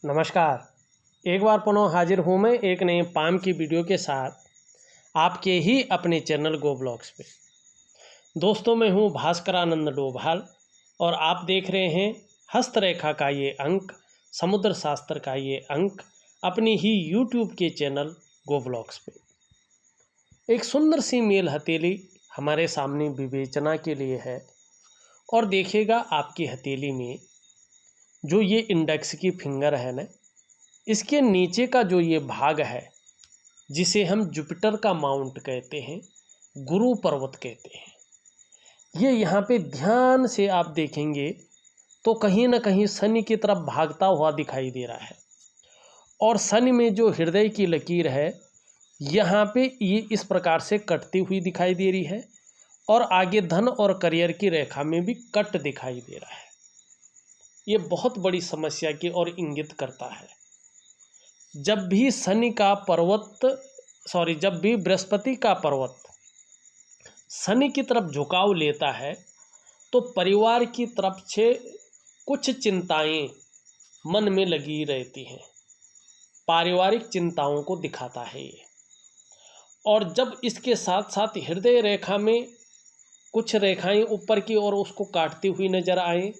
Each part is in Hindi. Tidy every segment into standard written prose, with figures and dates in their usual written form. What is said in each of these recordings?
नमस्कार। एक बार पुनः हाजिर हूँ मैं एक नए पाम की वीडियो के साथ आपके ही अपने चैनल गो ब्लॉग्स पे। दोस्तों, मैं हूँ भास्करानंद डोभाल और आप देख रहे हैं हस्तरेखा का ये अंक, समुद्र शास्त्र का ये अंक अपनी ही यूट्यूब के चैनल गो ब्लॉग्स पे। एक सुंदर सी मेल हथेली हमारे सामने विवेचना के लिए है और देखिएगा आपकी हथेली में जो ये इंडेक्स की फिंगर है ना, इसके नीचे का जो ये भाग है जिसे हम जुपिटर का माउंट कहते हैं, गुरु पर्वत कहते हैं, ये यहाँ पे ध्यान से आप देखेंगे तो कहीं ना कहीं शनि की तरफ भागता हुआ दिखाई दे रहा है। और शनि में जो हृदय की लकीर है यहाँ पे ये इस प्रकार से कटती हुई दिखाई दे रही है और आगे धन और करियर की रेखा में भी कट दिखाई दे रहा है। ये बहुत बड़ी समस्या की ओर इंगित करता है। जब भी बृहस्पति का पर्वत शनि की तरफ झुकाव लेता है तो परिवार की तरफ से कुछ चिंताएं मन में लगी रहती हैं, पारिवारिक चिंताओं को दिखाता है ये। और जब इसके साथ साथ हृदय रेखा में कुछ रेखाएं ऊपर की ओर उसको काटती हुई नजर आए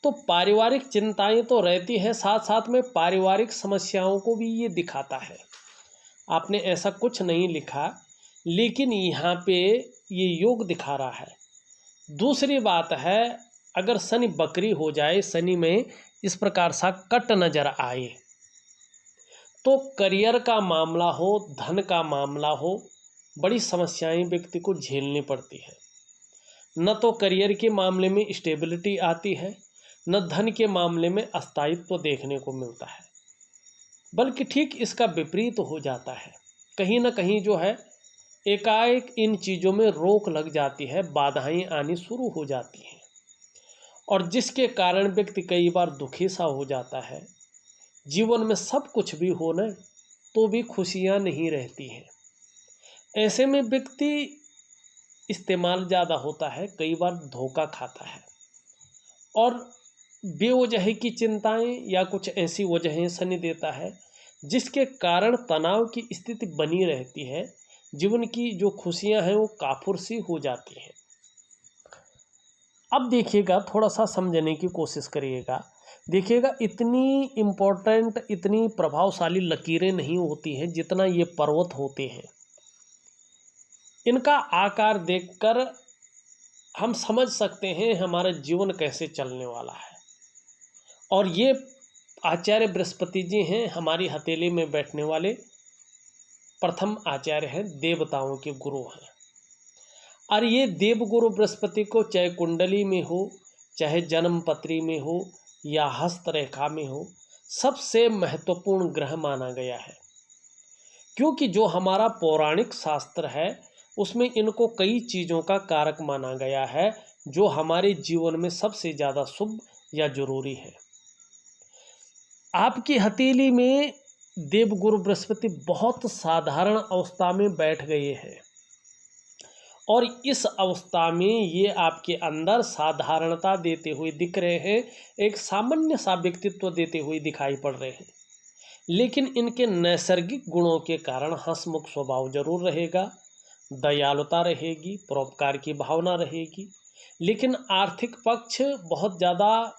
तो पारिवारिक चिंताएं तो रहती है, साथ साथ में पारिवारिक समस्याओं को भी ये दिखाता है। आपने ऐसा कुछ नहीं लिखा, लेकिन यहाँ पे ये योग दिखा रहा है। दूसरी बात है, अगर शनि बकरी हो जाए, शनि में इस प्रकार सा कट नजर आए तो करियर का मामला हो, धन का मामला हो, बड़ी समस्याएं व्यक्ति को झेलनी पड़ती है। न तो करियर के मामले में स्टेबिलिटी आती है, न धन के मामले में अस्थायित्व देखने को मिलता है, बल्कि ठीक इसका विपरीत हो जाता है। कहीं ना कहीं जो है एकाएक इन चीज़ों में रोक लग जाती है, बाधाएं आनी शुरू हो जाती हैं और जिसके कारण व्यक्ति कई बार दुखी सा हो जाता है। जीवन में सब कुछ भी हो न तो भी खुशियां नहीं रहती हैं। ऐसे में व्यक्ति इस्तेमाल ज़्यादा होता है, कई बार धोखा खाता है और बेवजह की चिंताएं या कुछ ऐसी वजहें शनि देता है जिसके कारण तनाव की स्थिति बनी रहती है। जीवन की जो खुशियां हैं वो काफुर सी हो जाती हैं। अब देखिएगा, थोड़ा सा समझने की कोशिश करिएगा। देखिएगा, इतनी इम्पोर्टेंट, इतनी प्रभावशाली लकीरें नहीं होती हैं जितना ये पर्वत होते हैं। इनका आकार देखकर हम समझ सकते हैं हमारा जीवन कैसे चलने वाला है। और ये आचार्य बृहस्पति जी हैं, हमारी हथेली में बैठने वाले प्रथम आचार्य हैं, देवताओं के गुरु हैं। और ये देवगुरु बृहस्पति को चाहे कुंडली में हो, चाहे जन्म पत्री में हो या हस्तरेखा में हो, सबसे महत्वपूर्ण ग्रह माना गया है। क्योंकि जो हमारा पौराणिक शास्त्र है उसमें इनको कई चीज़ों का कारक माना गया है जो हमारे जीवन में सबसे ज़्यादा शुभ या जरूरी है। आपकी हथेली में देवगुरु बृहस्पति बहुत साधारण अवस्था में बैठ गए हैं और इस अवस्था में ये आपके अंदर साधारणता देते हुए दिख रहे हैं, एक सामान्य सा व्यक्तित्व देते हुए दिखाई पड़ रहे हैं। लेकिन इनके नैसर्गिक गुणों के कारण हंसमुख स्वभाव जरूर रहेगा, दयालुता रहेगी, परोपकार की भावना रहेगी। लेकिन आर्थिक पक्ष बहुत ज़्यादा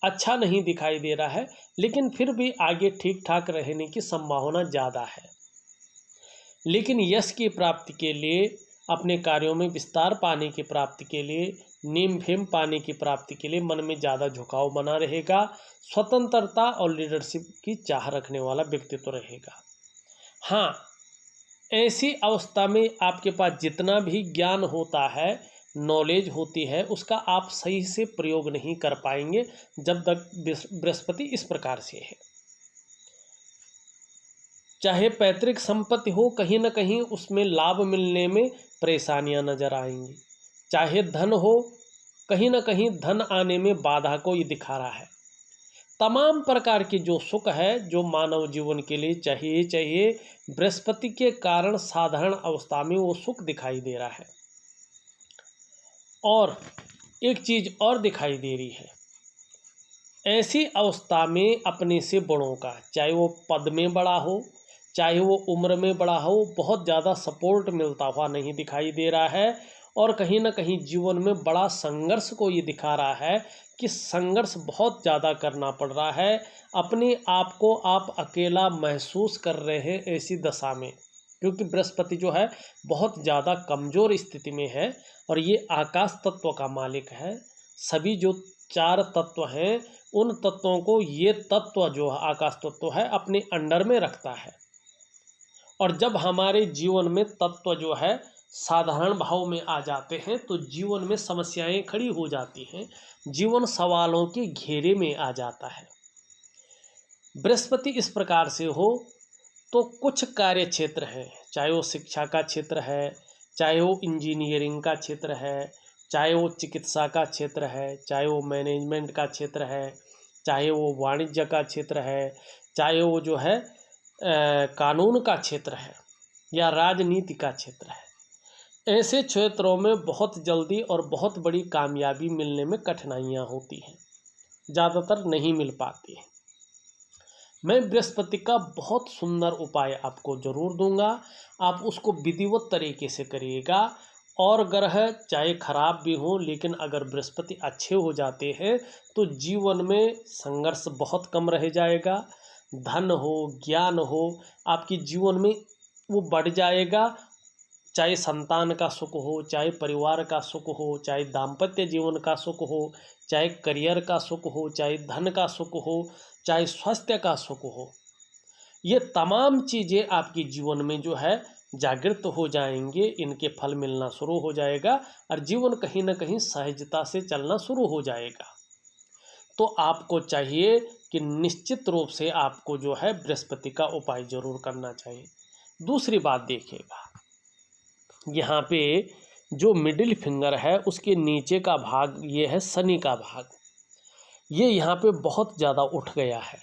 अच्छा नहीं दिखाई दे रहा है, लेकिन फिर भी आगे ठीक ठाक रहने की संभावना ज़्यादा है। लेकिन यश की प्राप्ति के लिए, अपने कार्यों में विस्तार पाने की प्राप्ति के लिए, नेम फेम पाने की प्राप्ति के लिए मन में ज़्यादा झुकाव बना रहेगा। स्वतंत्रता और लीडरशिप की चाह रखने वाला व्यक्तित्व रहेगा। हाँ, ऐसी अवस्था में आपके पास जितना भी ज्ञान होता है, नॉलेज होती है, उसका आप सही से प्रयोग नहीं कर पाएंगे जब तक बृहस्पति इस प्रकार से है। चाहे पैतृक संपत्ति हो, कहीं ना कहीं उसमें लाभ मिलने में परेशानियां नजर आएंगी। चाहे धन हो, कहीं ना कहीं धन आने में बाधा को ये दिखा रहा है। तमाम प्रकार के जो सुख है, जो मानव जीवन के लिए चाहिए, बृहस्पति के कारण साधारण अवस्था में वो सुख दिखाई दे रहा है। और एक चीज और दिखाई दे रही है, ऐसी अवस्था में अपने से बड़ों का, चाहे वो पद में बड़ा हो, चाहे वो उम्र में बड़ा हो, बहुत ज़्यादा सपोर्ट मिलता हुआ नहीं दिखाई दे रहा है। और कहीं ना कहीं जीवन में बड़ा संघर्ष को ये दिखा रहा है कि संघर्ष बहुत ज़्यादा करना पड़ रहा है। अपने आप को आप अकेला महसूस कर रहे हैं ऐसी दशा में, क्योंकि बृहस्पति जो है बहुत ज़्यादा कमज़ोर स्थिति में है और ये आकाश तत्व का मालिक है। सभी जो 4 तत्व हैं उन तत्वों को ये तत्व जो है आकाश तत्व है अपने अंडर में रखता है। और जब हमारे जीवन में तत्व जो है साधारण भाव में आ जाते हैं तो जीवन में समस्याएं खड़ी हो जाती हैं, जीवन सवालों के घेरे में आ जाता है। बृहस्पति इस प्रकार से हो तो कुछ कार्य क्षेत्र हैं, चाहे वो शिक्षा का क्षेत्र है, चाहे वो इंजीनियरिंग का क्षेत्र है, चाहे वो चिकित्सा का क्षेत्र है, चाहे वो मैनेजमेंट का क्षेत्र है, चाहे वो वाणिज्य का क्षेत्र है, चाहे वो जो है कानून का क्षेत्र है या राजनीति का क्षेत्र है। ऐसे क्षेत्रों में बहुत जल्दी और बहुत बड़ी कामयाबी मिलने में कठिनाइयाँ होती हैं, ज़्यादातर नहीं मिल पाती हैं। मैं बृहस्पति का बहुत सुंदर उपाय आपको ज़रूर दूंगा, आप उसको विधिवत तरीके से करिएगा। और ग्रह चाहे खराब भी हों, लेकिन अगर बृहस्पति अच्छे हो जाते हैं तो जीवन में संघर्ष बहुत कम रह जाएगा। धन हो, ज्ञान हो, आपके जीवन में वो बढ़ जाएगा। चाहे संतान का सुख हो, चाहे परिवार का सुख हो, चाहे दाम्पत्य जीवन का सुख हो, चाहे करियर का सुख हो, चाहे धन का सुख हो, चाहे स्वास्थ्य का सुख हो, ये तमाम चीज़ें आपके जीवन में जो है जागृत हो जाएंगे, इनके फल मिलना शुरू हो जाएगा और जीवन कहीं ना कहीं सहजता से चलना शुरू हो जाएगा। तो आपको चाहिए कि निश्चित रूप से आपको जो है बृहस्पति का उपाय जरूर करना चाहिए। दूसरी बात देखिएगा, यहाँ पे जो मिडिल फिंगर है उसके नीचे का भाग ये है शनि का भाग, ये यहाँ पे बहुत ज़्यादा उठ गया है।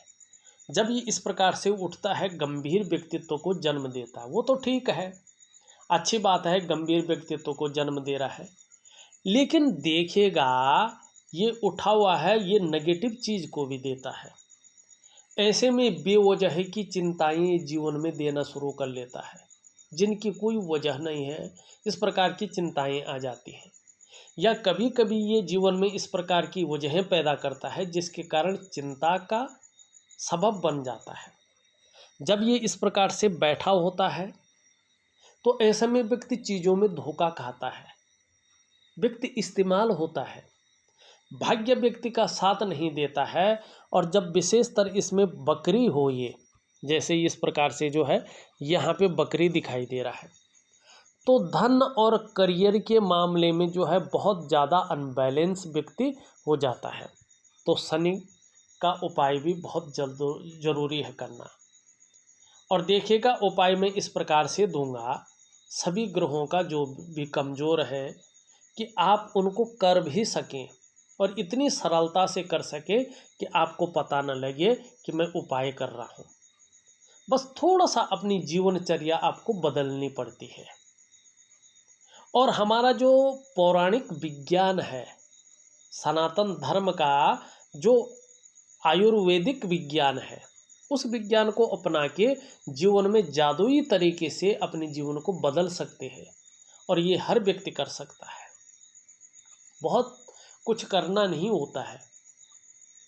जब ये इस प्रकार से उठता है गंभीर व्यक्तित्व को जन्म देता है, वो तो ठीक है, अच्छी बात है, गंभीर व्यक्तित्व को जन्म दे रहा है। लेकिन देखिएगा ये उठा हुआ है, ये नेगेटिव चीज़ को भी देता है। ऐसे में बेवजह की चिंताएं जीवन में देना शुरू कर लेता है, जिनकी कोई वजह नहीं है, इस प्रकार की चिंताएं आ जाती हैं। या कभी कभी ये जीवन में इस प्रकार की वजहें पैदा करता है जिसके कारण चिंता का सबब बन जाता है। जब ये इस प्रकार से बैठा होता है तो ऐसे में व्यक्ति चीज़ों में धोखा खाता है, व्यक्ति इस्तेमाल होता है, भाग्य व्यक्ति का साथ नहीं देता है। और जब विशेषतर इसमें बकरी हो, ये जैसे इस प्रकार से जो है यहाँ पे बकरी दिखाई दे रहा है, तो धन और करियर के मामले में जो है बहुत ज़्यादा अनबैलेंस व्यक्ति हो जाता है। तो शनि का उपाय भी बहुत ज़रूरी है करना। और देखिएगा उपाय मैं इस प्रकार से दूंगा, सभी ग्रहों का जो भी कमज़ोर है कि आप उनको कर भी सकें और इतनी सरलता से कर सकें कि आपको पता न लगे कि मैं उपाय कर रहा हूँ। बस थोड़ा सा अपनी जीवनचर्या आपको बदलनी पड़ती है। और हमारा जो पौराणिक विज्ञान है, सनातन धर्म का जो आयुर्वेदिक विज्ञान है, उस विज्ञान को अपना के जीवन में जादुई तरीके से अपने जीवन को बदल सकते हैं। और ये हर व्यक्ति कर सकता है, बहुत कुछ करना नहीं होता है,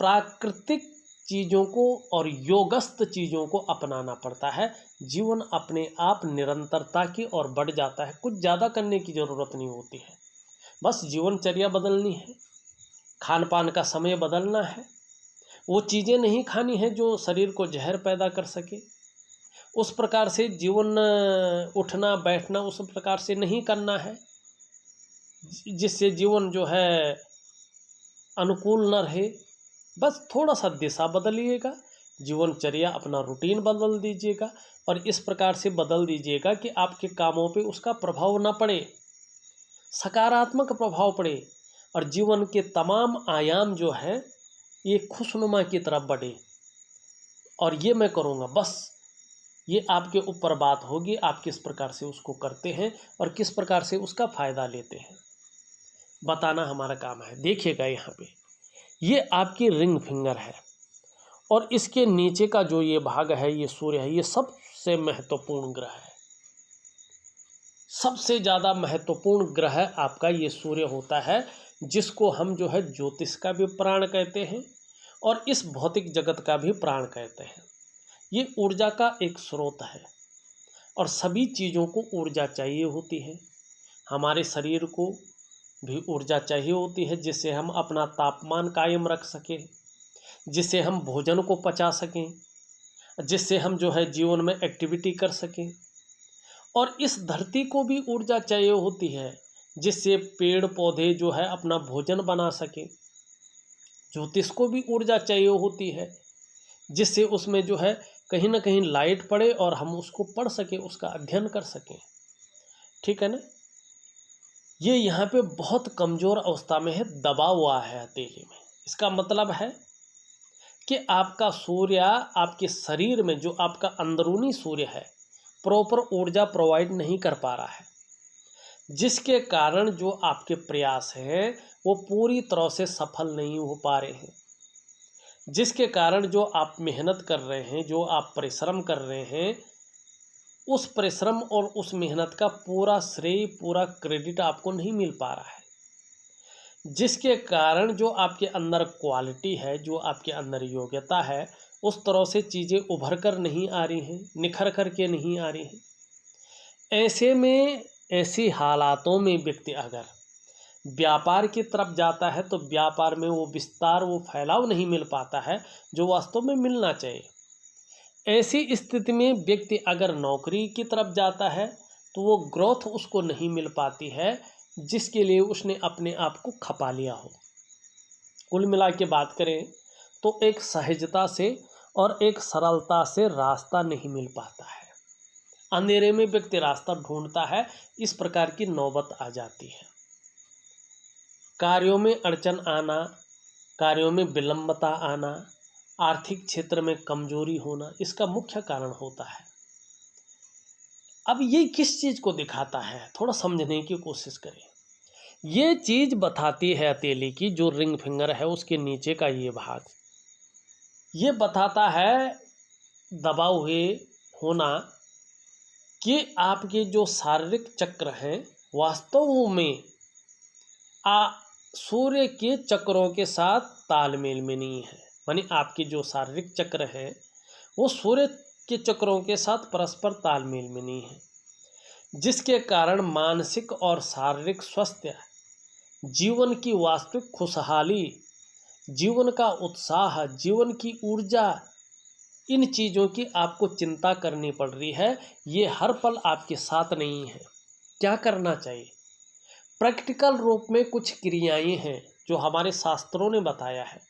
प्राकृतिक चीज़ों को और योगस्थ चीज़ों को अपनाना पड़ता है। जीवन अपने आप निरंतरता की ओर बढ़ जाता है, कुछ ज़्यादा करने की ज़रूरत नहीं होती है, बस जीवनचर्या बदलनी है, खान पान का समय बदलना है, वो चीज़ें नहीं खानी है जो शरीर को जहर पैदा कर सके, उस प्रकार से जीवन उठना बैठना उस प्रकार से नहीं करना है जिससे जीवन जो है अनुकूल न रहे। बस थोड़ा सा दिशा बदलिएगा, जीवनचर्या अपना रूटीन बदल दीजिएगा और इस प्रकार से बदल दीजिएगा कि आपके कामों पे उसका प्रभाव ना पड़े, सकारात्मक प्रभाव पड़े और जीवन के तमाम आयाम जो है ये खुशनुमा की तरफ बढ़े। और ये मैं करूँगा, बस ये आपके ऊपर बात होगी, आप किस प्रकार से उसको करते हैं और किस प्रकार से उसका फ़ायदा लेते हैं, बताना हमारा काम है। देखिएगा यहाँ पे ये आपकी रिंग फिंगर है और इसके नीचे का जो ये भाग है, ये सूर्य है, ये सबसे महत्वपूर्ण ग्रह है। सबसे ज़्यादा महत्वपूर्ण ग्रह आपका ये सूर्य होता है, जिसको हम जो है ज्योतिष का भी प्राण कहते हैं और इस भौतिक जगत का भी प्राण कहते हैं। ये ऊर्जा का एक स्रोत है और सभी चीज़ों को ऊर्जा चाहिए होती है। हमारे शरीर को भी ऊर्जा चाहिए होती है, जिससे हम अपना तापमान कायम रख सकें, जिससे हम भोजन को पचा सकें, जिससे हम जो है जीवन में एक्टिविटी कर सकें। और इस धरती को भी ऊर्जा चाहिए होती है, जिससे पेड़ पौधे जो है अपना भोजन बना सकें। ज्योतिष को भी ऊर्जा चाहिए होती है, जिससे उसमें जो है कहीं ना कहीं लाइट पड़े और हम उसको पढ़ सकें, उसका अध्ययन कर सकें। ठीक है ना। ये यहाँ पे बहुत कमज़ोर अवस्था में है, दबा हुआ है हथेली में। इसका मतलब है कि आपका सूर्य आपके शरीर में, जो आपका अंदरूनी सूर्य है, प्रॉपर ऊर्जा प्रोवाइड नहीं कर पा रहा है, जिसके कारण जो आपके प्रयास हैं वो पूरी तरह से सफल नहीं हो पा रहे हैं, जिसके कारण जो आप मेहनत कर रहे हैं, जो आप परिश्रम कर रहे हैं, उस परिश्रम और उस मेहनत का पूरा श्रेय, पूरा क्रेडिट आपको नहीं मिल पा रहा है, जिसके कारण जो आपके अंदर क्वालिटी है, जो आपके अंदर योग्यता है, उस तरह से चीज़ें उभर कर नहीं आ रही हैं, निखर कर के नहीं आ रही हैं। ऐसे में, ऐसी हालातों में व्यक्ति अगर व्यापार की तरफ जाता है तो व्यापार में वो विस्तार, वो फैलाव नहीं मिल पाता है जो वास्तव में मिलना चाहिए। ऐसी स्थिति में व्यक्ति अगर नौकरी की तरफ जाता है तो वो ग्रोथ उसको नहीं मिल पाती है, जिसके लिए उसने अपने आप को खपा लिया हो। कुल मिला के बात करें तो एक सहजता से और एक सरलता से रास्ता नहीं मिल पाता है। अंधेरे में व्यक्ति रास्ता ढूंढता है, इस प्रकार की नौबत आ जाती है। कार्यों में अड़चन आना, कार्यों में विलंबता आना, आर्थिक क्षेत्र में कमजोरी होना, इसका मुख्य कारण होता है। अब ये किस चीज़ को दिखाता है, थोड़ा समझने की कोशिश करें। ये चीज़ बताती है हथेली की, जो रिंग फिंगर है उसके नीचे का ये भाग, ये बताता है दबा हुए होना कि आपके जो शारीरिक चक्र हैं वास्तव में सूर्य के चक्रों के साथ तालमेल में नहीं है। मानी आपके जो शारीरिक चक्र हैं वो सूर्य के चक्रों के साथ परस्पर तालमेल में नहीं है, जिसके कारण मानसिक और शारीरिक स्वास्थ्य, जीवन की वास्तविक खुशहाली, जीवन का उत्साह, जीवन की ऊर्जा, इन चीज़ों की आपको चिंता करनी पड़ रही है। ये हर पल आपके साथ नहीं है। क्या करना चाहिए? प्रैक्टिकल रूप में कुछ क्रियाएं हैं जो हमारे शास्त्रों ने बताया है,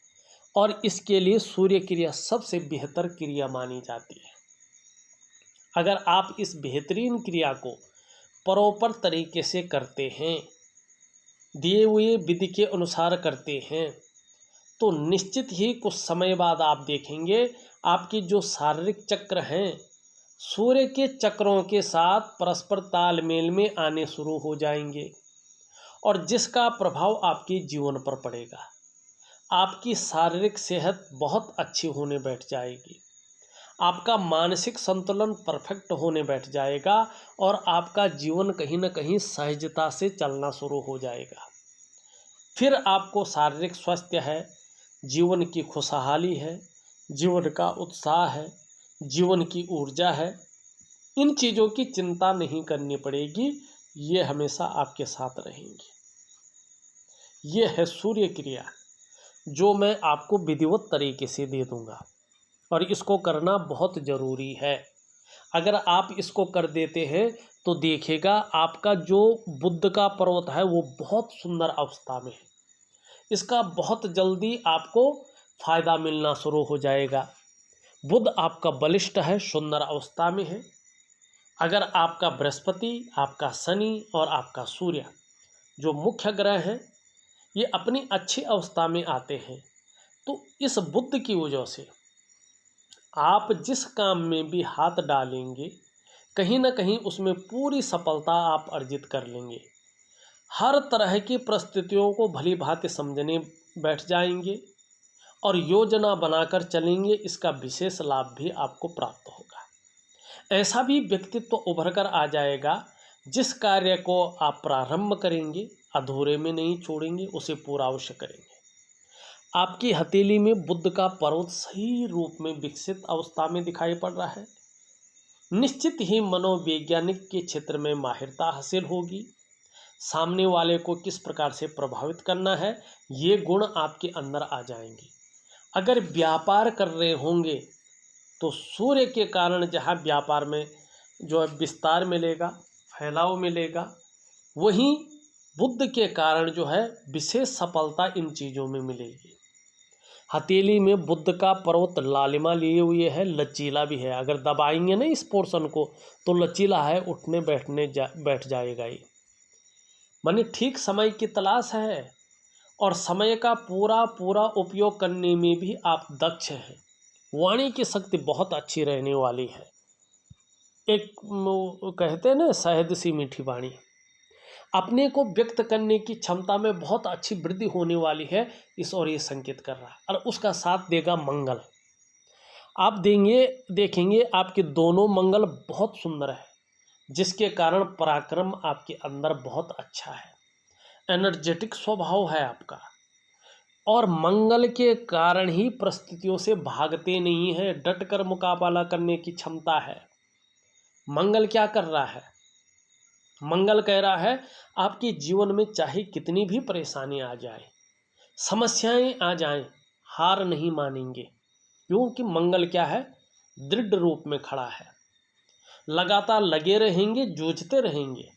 और इसके लिए सूर्य क्रिया सबसे बेहतर क्रिया मानी जाती है। अगर आप इस बेहतरीन क्रिया को प्रॉपर तरीके से करते हैं, दिए हुए विधि के अनुसार करते हैं, तो निश्चित ही कुछ समय बाद आप देखेंगे आपके जो शारीरिक चक्र हैं सूर्य के चक्रों के साथ परस्पर तालमेल में आने शुरू हो जाएंगे, और जिसका प्रभाव आपके जीवन पर पड़ेगा। आपकी शारीरिक सेहत बहुत अच्छी होने बैठ जाएगी, आपका मानसिक संतुलन परफेक्ट होने बैठ जाएगा, और आपका जीवन कहीं ना कहीं सहजता से चलना शुरू हो जाएगा। फिर आपको शारीरिक स्वास्थ्य है, जीवन की खुशहाली है, जीवन का उत्साह है, जीवन की ऊर्जा है, इन चीज़ों की चिंता नहीं करनी पड़ेगी। ये हमेशा आपके साथ रहेंगी। ये है सूर्य क्रिया, जो मैं आपको विधिवत तरीके से दे दूंगा, और इसको करना बहुत ज़रूरी है। अगर आप इसको कर देते हैं तो देखिएगा आपका जो बुध का पर्वत है वो बहुत सुंदर अवस्था में है। इसका बहुत जल्दी आपको फ़ायदा मिलना शुरू हो जाएगा। बुध आपका बलिष्ठ है, सुंदर अवस्था में है। अगर आपका बृहस्पति, आपका शनि और आपका सूर्य जो मुख्य ग्रह हैं ये अपनी अच्छी अवस्था में आते हैं, तो इस बुध की वजह से आप जिस काम में भी हाथ डालेंगे कहीं ना कहीं उसमें पूरी सफलता आप अर्जित कर लेंगे। हर तरह की परिस्थितियों को भली भांति समझने बैठ जाएंगे, और योजना बनाकर चलेंगे, इसका विशेष लाभ भी आपको प्राप्त होगा। ऐसा भी व्यक्तित्व उभर कर आ जाएगा जिस कार्य को आप प्रारंभ करेंगे अधूरे में नहीं छोड़ेंगे, उसे पूरा अवश्य करेंगे। आपकी हथेली में बुध का पर्वत सही रूप में विकसित अवस्था में दिखाई पड़ रहा है। निश्चित ही मनोवैज्ञानिक के क्षेत्र में माहिरता हासिल होगी। सामने वाले को किस प्रकार से प्रभावित करना है, ये गुण आपके अंदर आ जाएंगे। अगर व्यापार कर रहे होंगे तो सूर्य के कारण जहाँ व्यापार में जो है विस्तार मिलेगा, फैलाव मिलेगा, वहीं बुध के कारण जो है विशेष सफलता इन चीज़ों में मिलेगी। हथेली में बुध का पर्वत लालिमा लिए हुए है, लचीला भी है। अगर दबाएंगे ना इस पोर्शन को तो लचीला है, उठने बैठ जाएगा ये। माने ठीक समय की तलाश है और समय का पूरा उपयोग करने में भी आप दक्ष हैं। वाणी की शक्ति बहुत अच्छी रहने वाली है। एक कहते हैं ना, शहद सी मीठी वाणी। अपने को व्यक्त करने की क्षमता में बहुत अच्छी वृद्धि होने वाली है, इस और ये संकेत कर रहा है। और उसका साथ देगा मंगल। आप देखेंगे आपके दोनों मंगल बहुत सुंदर है, जिसके कारण पराक्रम आपके अंदर बहुत अच्छा है, एनर्जेटिक स्वभाव है आपका। और मंगल के कारण ही परिस्थितियों से भागते नहीं हैं, डट कर मुकाबला करने की क्षमता है। मंगल क्या कर रहा है? मंगल कह रहा है आपके जीवन में चाहे कितनी भी परेशानी आ जाए, समस्याएं आ जाएं, हार नहीं मानेंगे। क्योंकि मंगल क्या है? दृढ़ रूप में खड़ा है। लगातार लगे रहेंगे, जूझते रहेंगे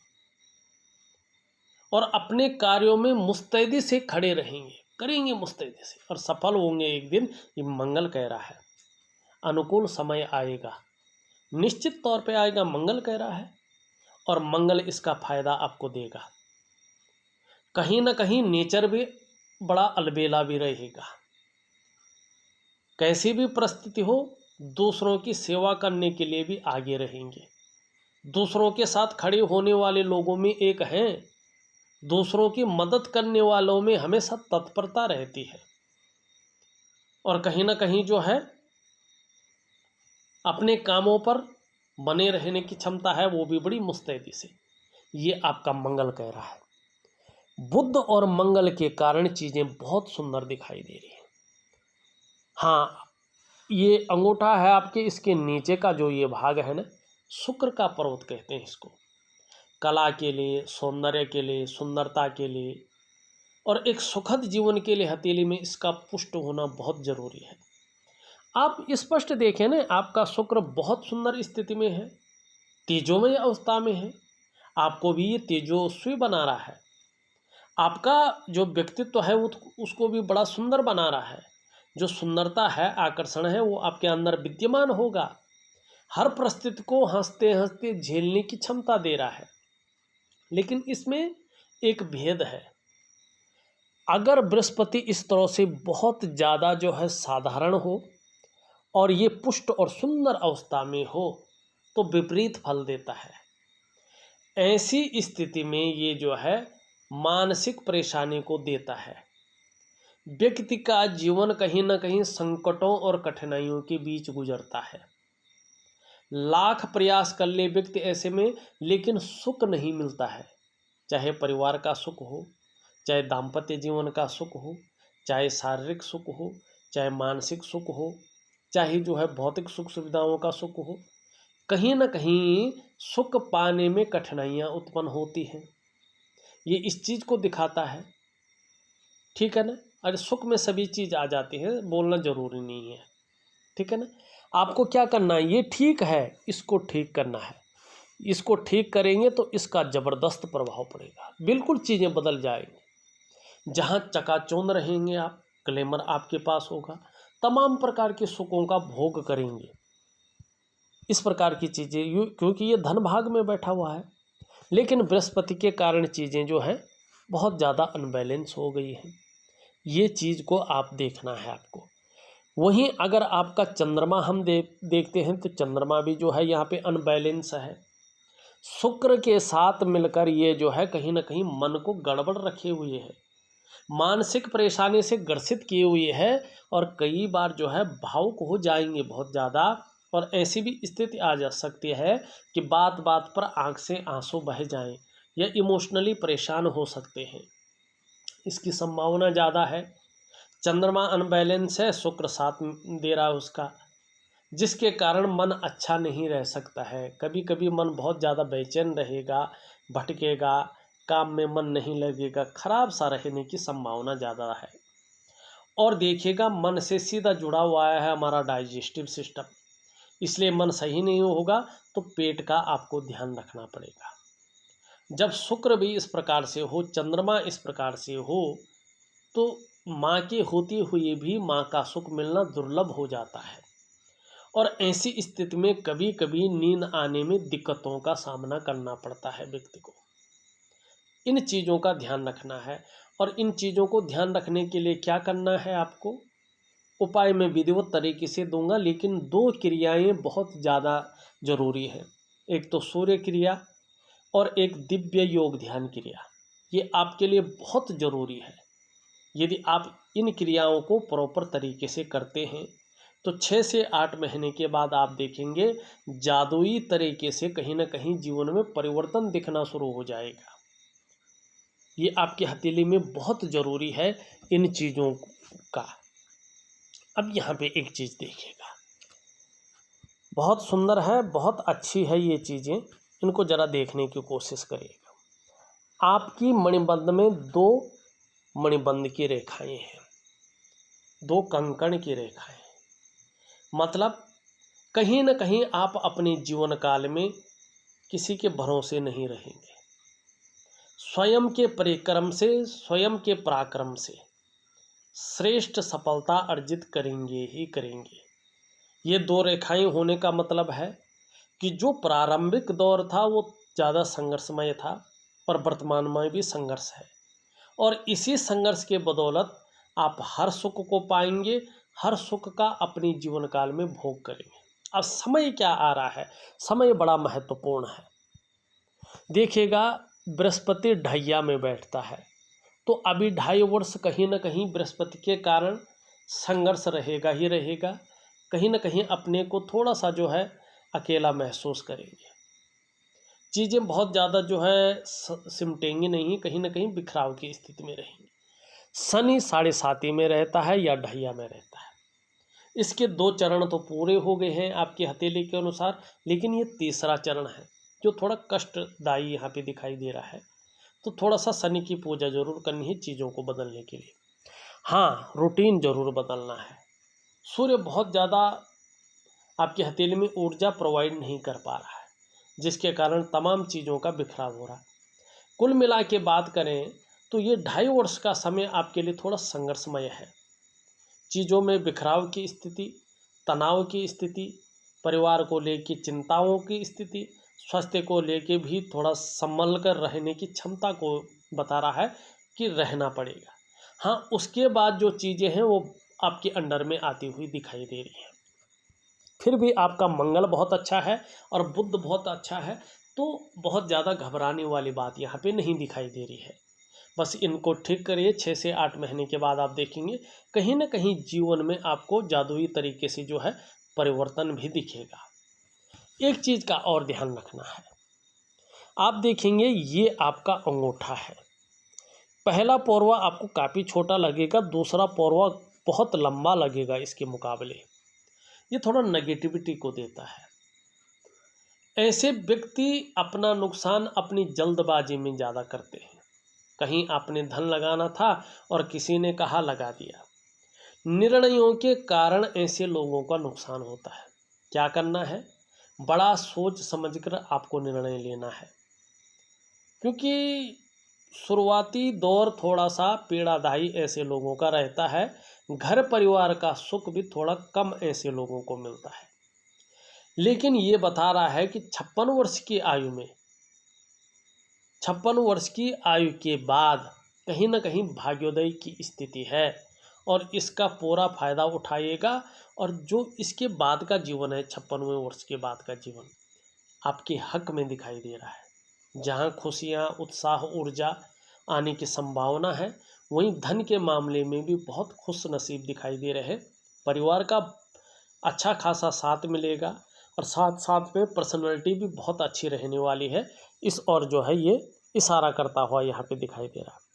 और अपने कार्यों में मुस्तैदी से खड़े रहेंगे, करेंगे मुस्तैदी से और सफल होंगे एक दिन। ये मंगल कह रहा है। अनुकूल समय आएगा, निश्चित तौर पे आएगा, मंगल कह रहा है। और मंगल इसका फायदा आपको देगा। कहीं ना कहीं नेचर भी बड़ा अलबेला भी रहेगा। कैसी भी परिस्थिति हो, दूसरों की सेवा करने के लिए भी आगे रहेंगे। दूसरों के साथ खड़े होने वाले लोगों में एक हैं, दूसरों की मदद करने वालों में हमेशा तत्परता रहती है। और कहीं ना कहीं जो है अपने कामों पर बने रहने की क्षमता है, वो भी बड़ी मुस्तैदी से। ये आपका मंगल कह रहा है। बुध और मंगल के कारण चीज़ें बहुत सुंदर दिखाई दे रही हैं। हाँ, ये अंगूठा है आपके, इसके नीचे का जो ये भाग है ना, शुक्र का पर्वत कहते हैं इसको। कला के लिए, सौंदर्य के लिए, सुंदरता के लिए और एक सुखद जीवन के लिए हथेली में इसका पुष्ट होना बहुत जरूरी है। आप स्पष्ट देखें ना, आपका शुक्र बहुत सुंदर स्थिति में है, तेजोमय अवस्था में है। आपको भी ये तेजस्वी बना रहा है। आपका जो व्यक्तित्व है वो उसको भी बड़ा सुंदर बना रहा है। जो सुंदरता है, आकर्षण है, वो आपके अंदर विद्यमान होगा। हर परिस्थिति को हंसते हंसते झेलने की क्षमता दे रहा है। लेकिन इसमें एक भेद है। अगर बृहस्पति इस तरह से बहुत ज़्यादा जो है साधारण हो और ये पुष्ट और सुंदर अवस्था में हो तो विपरीत फल देता है। ऐसी स्थिति में ये जो है मानसिक परेशानी को देता है। व्यक्ति का जीवन कहीं ना कहीं संकटों और कठिनाइयों के बीच गुजरता है। लाख प्रयास कर ले व्यक्ति ऐसे में, लेकिन सुख नहीं मिलता है। चाहे परिवार का सुख हो, चाहे दाम्पत्य जीवन का सुख हो, चाहे शारीरिक सुख हो, चाहे मानसिक सुख हो, चाहे जो है भौतिक सुख सुविधाओं का सुख हो, कहीं ना कहीं सुख पाने में कठिनाइयाँ उत्पन्न होती हैं। ये इस चीज़ को दिखाता है, ठीक है ना। अरे सुख में सभी चीज़ आ जाती है, बोलना ज़रूरी नहीं है, ठीक है ना। आपको क्या करना है, ये ठीक है, इसको ठीक करना है। इसको ठीक करेंगे तो इसका ज़बरदस्त प्रभाव पड़ेगा, बिल्कुल चीज़ें बदल जाएंगी। जहाँ चकाचौंध रहेंगे आप, ग्लैमर आपके पास होगा, तमाम प्रकार के सुखों का भोग करेंगे। इस प्रकार की चीज़ें, क्योंकि ये धन भाग में बैठा हुआ है। लेकिन बृहस्पति के कारण चीज़ें जो हैं बहुत ज़्यादा अनबैलेंस हो गई हैं। ये चीज़ को आप देखना है आपको। वहीं अगर आपका चंद्रमा हम देखते हैं तो चंद्रमा भी जो है यहाँ पे अनबैलेंस है। शुक्र के साथ मिलकर ये जो है कहीं ना कहीं मन को गड़बड़ रखे हुए है। मानसिक परेशानी से ग्रसित किए हुए है और कई बार जो है भावुक हो जाएंगे बहुत ज़्यादा, और ऐसी भी स्थिति आ जा सकती है कि बात बात पर आंख से आंसू बह जाएं या इमोशनली परेशान हो सकते हैं, इसकी संभावना ज़्यादा है। चंद्रमा अनबैलेंस है, शुक्र साथ दे रहा है उसका, जिसके कारण मन अच्छा नहीं रह सकता है। कभी कभी मन बहुत ज़्यादा बेचैन रहेगा, भटकेगा, काम में मन नहीं लगेगा, खराब सा रहने की संभावना ज़्यादा है। और देखिएगा मन से सीधा जुड़ा हुआ है हमारा डाइजेस्टिव सिस्टम, इसलिए मन सही नहीं होगा तो पेट का आपको ध्यान रखना पड़ेगा। जब शुक्र भी इस प्रकार से हो, चंद्रमा इस प्रकार से हो, तो माँ के होते हुए भी माँ का सुख मिलना दुर्लभ हो जाता है, और ऐसी स्थिति में कभी कभी नींद आने में दिक्कतों का सामना करना पड़ता है व्यक्ति को। इन चीज़ों का ध्यान रखना है, और इन चीज़ों को ध्यान रखने के लिए क्या करना है आपको, उपाय मैं विधिवत तरीके से दूंगा, लेकिन 2 क्रियाएं बहुत ज़्यादा जरूरी है। एक तो सूर्य क्रिया और एक दिव्य योग ध्यान क्रिया, ये आपके लिए बहुत ज़रूरी है। यदि आप इन क्रियाओं को प्रॉपर तरीके से करते हैं तो 6 से 8 महीने के बाद आप देखेंगे जादुई तरीके से कहीं ना कहीं जीवन में परिवर्तन दिखना शुरू हो जाएगा। ये आपकी हथेली में बहुत ज़रूरी है इन चीज़ों का। अब यहाँ पे एक चीज़ देखिएगा, बहुत सुंदर है, बहुत अच्छी है ये चीज़ें, इनको ज़रा देखने की कोशिश करिएगा। आपकी मणिबंध में 2 मणिबंध की रेखाएं हैं, 2 कंकण की रेखाएं, मतलब कहीं ना कहीं आप अपने जीवन काल में किसी के भरोसे नहीं रहेंगे। स्वयं के परिक्रम से, स्वयं के पराक्रम से श्रेष्ठ सफलता अर्जित करेंगे ही करेंगे। ये 2 रेखाएं होने का मतलब है कि जो प्रारंभिक दौर था वो ज़्यादा संघर्षमय था, और वर्तमान में भी संघर्ष है, और इसी संघर्ष के बदौलत आप हर सुख को पाएंगे, हर सुख का अपने जीवन काल में भोग करेंगे। अब समय क्या आ रहा है, समय बड़ा महत्वपूर्ण है। देखिएगा बृहस्पति ढैया में बैठता है, तो अभी 2.5 वर्ष कहीं ना कहीं बृहस्पति के कारण संघर्ष रहेगा ही रहेगा, कहीं ना कहीं अपने को थोड़ा सा जो है अकेला महसूस करेंगे, चीज़ें बहुत ज़्यादा जो है सिमटेंगी नहीं, कहीं ना कहीं बिखराव की स्थिति में रहेंगी। शनि 7.5 में रहता है या ढैया में रहता है, इसके 2 चरण तो पूरे हो गए हैं आपकी हथेली के अनुसार, लेकिन ये तीसरा चरण है जो थोड़ा कष्टदायी यहाँ पे दिखाई दे रहा है। तो थोड़ा सा शनि की पूजा जरूर करनी है चीज़ों को बदलने के लिए। हाँ, रूटीन जरूर बदलना है। सूर्य बहुत ज़्यादा आपकी हथेली में ऊर्जा प्रोवाइड नहीं कर पा रहा है, जिसके कारण तमाम चीज़ों का बिखराव हो रहा है। कुल मिला के बात करें तो ये 2.5 वर्ष का समय आपके लिए थोड़ा संघर्षमय है। चीज़ों में बिखराव की स्थिति, तनाव की स्थिति, परिवार को लेकर चिंताओं की स्थिति, स्वास्थ्य को लेके भी थोड़ा संभल कर रहने की क्षमता को बता रहा है कि रहना पड़ेगा। हाँ, उसके बाद जो चीज़ें हैं वो आपके अंडर में आती हुई दिखाई दे रही हैं। फिर भी आपका मंगल बहुत अच्छा है और बुध बहुत अच्छा है, तो बहुत ज़्यादा घबराने वाली बात यहाँ पे नहीं दिखाई दे रही है। बस इनको ठीक करिए, 6 से 8 महीने के बाद आप देखेंगे कहीं ना कहीं जीवन में आपको जादुई तरीके से जो है परिवर्तन भी दिखेगा। एक चीज़ का और ध्यान रखना है, आप देखेंगे ये आपका अंगूठा है। पहला पौरवा आपको काफ़ी छोटा लगेगा, दूसरा पौरवा बहुत लंबा लगेगा इसके मुकाबले, ये थोड़ा नेगेटिविटी को देता है। ऐसे व्यक्ति अपना नुकसान अपनी जल्दबाजी में ज़्यादा करते हैं। कहीं आपने धन लगाना था और किसी ने कहा लगा दिया, निर्णयों के कारण ऐसे लोगों का नुकसान होता है। क्या करना है, बड़ा सोच समझकर आपको निर्णय लेना है, क्योंकि शुरुआती दौर थोड़ा सा पीड़ादायी ऐसे लोगों का रहता है। घर परिवार का सुख भी थोड़ा कम ऐसे लोगों को मिलता है, लेकिन ये बता रहा है कि 56 वर्ष की आयु में, 56 वर्ष की आयु के बाद कहीं ना कहीं भाग्योदय की स्थिति है, और इसका पूरा फायदा उठाइएगा। और जो इसके बाद का जीवन है, 56वें वर्ष के बाद का जीवन आपके हक में दिखाई दे रहा है। जहाँ खुशियाँ, उत्साह, ऊर्जा आने की संभावना है, वहीं धन के मामले में भी बहुत खुश नसीब दिखाई दे रहे हैं। परिवार का अच्छा खासा साथ मिलेगा और साथ साथ में पर्सनैलिटी भी बहुत अच्छी रहने वाली है। इस और जो है ये इशारा करता हुआ यहाँ पे दिखाई दे रहा है।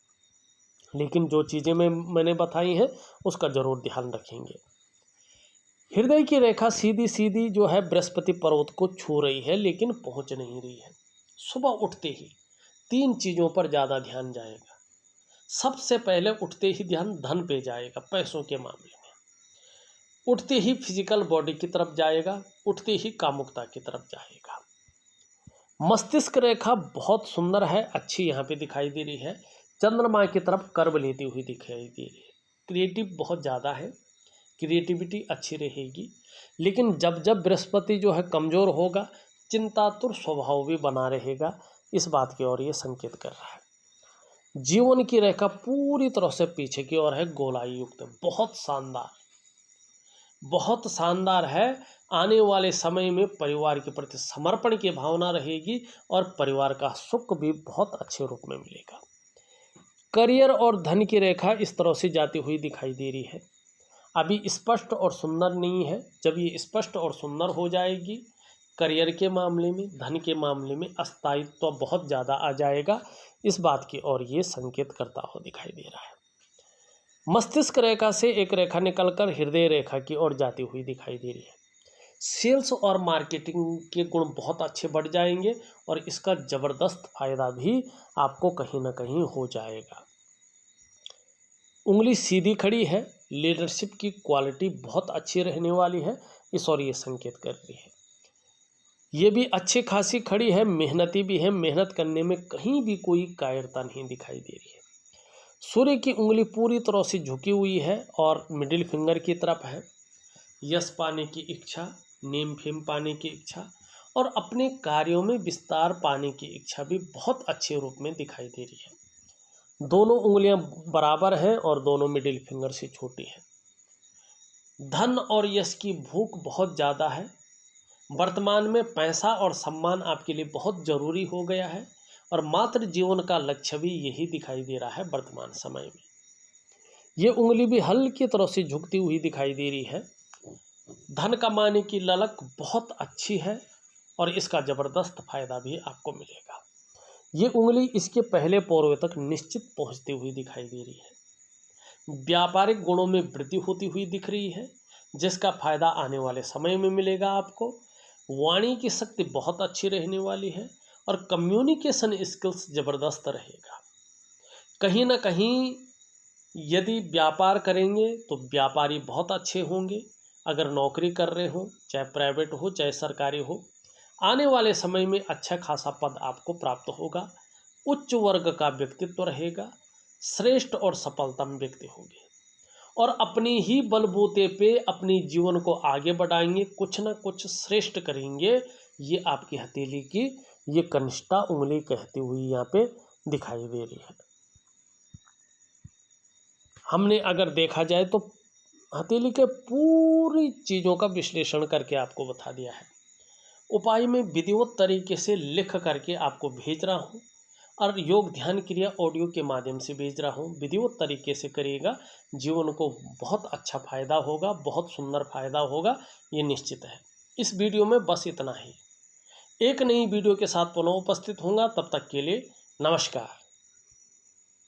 लेकिन जो चीज़ें मैंने बताई हैं उसका ज़रूर ध्यान रखेंगे। हृदय की रेखा सीधी सीधी जो है बृहस्पति पर्वत को छू रही है, लेकिन पहुंच नहीं रही है। सुबह उठते ही 3 चीज़ों पर ज़्यादा ध्यान जाएगा। सबसे पहले उठते ही ध्यान धन पे जाएगा, पैसों के मामले में। उठते ही फिजिकल बॉडी की तरफ जाएगा, उठते ही कामुकता की तरफ जाएगा। मस्तिष्क रेखा बहुत सुंदर है, अच्छी यहाँ पे दिखाई दे रही है। चंद्रमा की तरफ कर्व लेती हुई दिखाई दे रही है। क्रिएटिव बहुत ज़्यादा है, क्रिएटिविटी अच्छी रहेगी। लेकिन जब जब बृहस्पति जो है कमज़ोर होगा, चिंतातुर स्वभाव भी बना रहेगा। इस बात की ओर ये संकेत कर रहा है। जीवन की रेखा पूरी तरह से पीछे की ओर है, गोलाई युक्त, बहुत शानदार, बहुत शानदार है। आने वाले समय में परिवार के प्रति समर्पण की भावना रहेगी और परिवार का सुख भी बहुत अच्छे रूप में मिलेगा। करियर और धन की रेखा इस तरह से जाती हुई दिखाई दे रही है। अभी स्पष्ट और सुंदर नहीं है। जब ये स्पष्ट और सुंदर हो जाएगी, करियर के मामले में, धन के मामले में अस्थायित्व बहुत ज़्यादा आ जाएगा। इस बात की ओर ये संकेत करता हुआ दिखाई दे रहा है। मस्तिष्क रेखा से एक रेखा निकलकर हृदय रेखा की ओर जाती हुई दिखाई दे रही है। सेल्स और मार्केटिंग के गुण बहुत अच्छे बढ़ जाएंगे और इसका ज़बरदस्त फायदा भी आपको कहीं ना कहीं हो जाएगा। उंगली सीधी खड़ी है, लीडरशिप की क्वालिटी बहुत अच्छी रहने वाली है। इस और ये संकेत कर रही है। ये भी अच्छी खासी खड़ी है, मेहनती भी है, मेहनत करने में कहीं भी कोई कायरता नहीं दिखाई दे रही है। सूर्य की उंगली पूरी तरह से झुकी हुई है और मिडिल फिंगर की तरफ है। यश पाने की इच्छा, नेम फेम पाने की इच्छा और अपने कार्यों में विस्तार पाने की इच्छा भी बहुत अच्छे रूप में दिखाई दे रही है। दोनों उंगलियां बराबर हैं और दोनों मिडिल फिंगर से छोटी हैं। धन और यश की भूख बहुत ज़्यादा है। वर्तमान में पैसा और सम्मान आपके लिए बहुत ज़रूरी हो गया है और मात्र जीवन का लक्ष्य भी यही दिखाई दे रहा है वर्तमान समय में। ये उंगली भी हल्की तरह से झुकती हुई दिखाई दे रही है। धन कमाने की ललक बहुत अच्छी है और इसका ज़बरदस्त फायदा भी आपको मिलेगा। ये उंगली इसके पहले पौरों तक निश्चित पहुंचती हुई दिखाई दे रही है। व्यापारिक गुणों में वृद्धि होती हुई दिख रही है, जिसका फायदा आने वाले समय में मिलेगा आपको। वाणी की शक्ति बहुत अच्छी रहने वाली है और कम्युनिकेशन स्किल्स ज़बरदस्त रहेगा। कहीं ना कहीं यदि व्यापार करेंगे तो व्यापारी बहुत अच्छे होंगे। अगर नौकरी कर रहे हो, चाहे प्राइवेट हो चाहे सरकारी हो, आने वाले समय में अच्छा खासा पद आपको प्राप्त होगा। उच्च वर्ग का व्यक्तित्व रहेगा, श्रेष्ठ और सफलतम व्यक्ति होंगे और अपनी ही बलबूते पे अपनी जीवन को आगे बढ़ाएंगे, कुछ ना कुछ श्रेष्ठ करेंगे। ये आपकी हथेली की ये कनिष्ठा उंगली कहती हुई यहाँ पे दिखाई दे रही है। हमने अगर देखा जाए तो हथेली के पूरी चीज़ों का विश्लेषण करके आपको बता दिया है। उपाय में विधिवत तरीके से लिख करके आपको भेज रहा हूँ और योग ध्यान क्रिया ऑडियो के माध्यम से भेज रहा हूँ। विधिवत तरीके से करिएगा, जीवन को बहुत अच्छा फायदा होगा, बहुत सुंदर फायदा होगा, ये निश्चित है। इस वीडियो में बस इतना ही। एक नई वीडियो के साथ पुनः उपस्थित होऊंगा, तब तक के लिए नमस्कार।